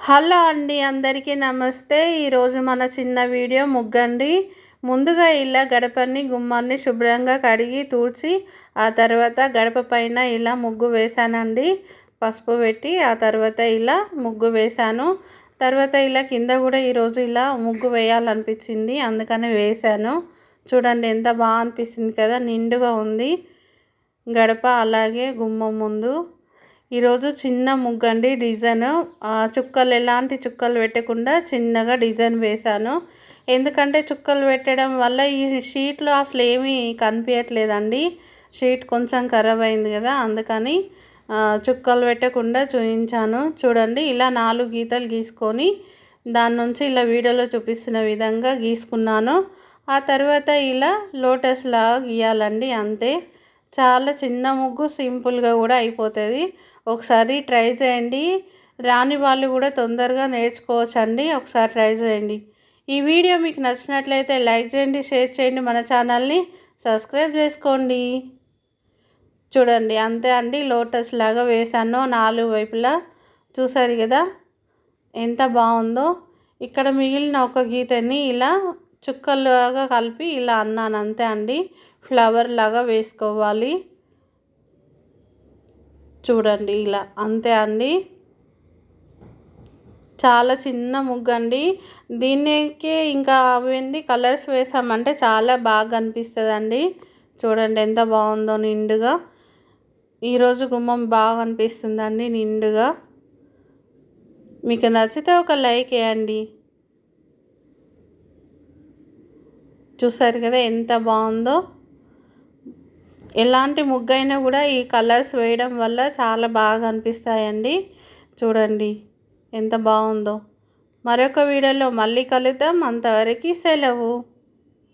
Hello అండి, అందరికీ నమస్తే. ఈరోజు మన చిన్న వీడియో ముగ్గండి. ముందుగా ఇలా గడపని గుమ్మాన్ని శుభ్రంగా కడిగి తూడ్చి ఆ తర్వాత గడప పైన ఇలా ముగ్గు వేశానండి. పసుపు పెట్టి ఆ తర్వాత ఇలా ముగ్గు వేశాను. తర్వాత ఇలా కింద కూడా ఈరోజు ఇలా ముగ్గు వేయాలనిపించింది, అందుకని వేశాను. చూడండి ఎంత బాగా అనిపిస్తుంది కదా, నిండుగా ఉంది గడప అలాగే గుమ్మం ముందు. ఈరోజు చిన్న ముగ్గండి, డిజైన్ చుక్కలు ఎలాంటి చుక్కలు పెట్టకుండా చిన్నగా డిజైన్ వేశాను. ఎందుకంటే చుక్కలు పెట్టడం వల్ల ఈ షీట్లో అసలు ఏమీ కనిపించట్లేదండి. షీట్ కొంచెం ఖరాబ్ అయింది కదా, అందుకని చుక్కలు పెట్టకుండా చూపించాను. చూడండి ఇలా 4 గీతలు గీసుకొని దాని నుంచి ఇలా వీడియోలో చూపిస్తున్న విధంగా గీసుకున్నాను. ఆ తర్వాత ఇలా లోటస్ లాగా గీయాలండి, అంతే. చాలా చిన్న ముగ్గు, సింపుల్గా కూడా అయిపోతుంది. ఒకసారి ట్రై చేయండి. రాని వాళ్ళు కూడా తొందరగా నేర్చుకోవచ్చండి. ఒకసారి ట్రై చేయండి. ఈ వీడియో మీకు నచ్చినట్లయితే లైక్ చేయండి, షేర్ చేయండి, మన ఛానల్ని సబ్స్క్రైబ్ చేసుకోండి. చూడండి అంతే అండి, లోటస్ లాగా వేసాను 4 వైపులా. చూసారు కదా ఎంత బాగుందో. ఇక్కడ మిగిలిన ఒక గీతని ఇలా చుక్కలాగా కలిపి ఇలా అన్నాను, అంతే అండి. ఫ్లవర్ లాగా వేసుకోవాలి. చూడండి ఇలా, అంతే అండి. చాలా చిన్న ముగ్గు అండి. దీనికి ఇంకా అవేంది కలర్స్ వేసామంటే చాలా బాగా అనిపిస్తుందండి. చూడండి ఎంత బాగుందో నిండుగా. ఈరోజు గుమ్మం బాగా అనిపిస్తుందండి నిండుగా. మీకు నచ్చితే ఒక లైక్ వేయండి. చూసారు కదా ఎంత బాగుందో. ఎలాంటి ముగ్గైనా కూడా ఈ కలర్స్ వేయడం వల్ల చాలా బాగా అనిపిస్తాయండి. చూడండి ఎంత బాగుందో. మరొక వీడియోలో మళ్ళీ కలుద్దాం. అంతవరకు సెలవు.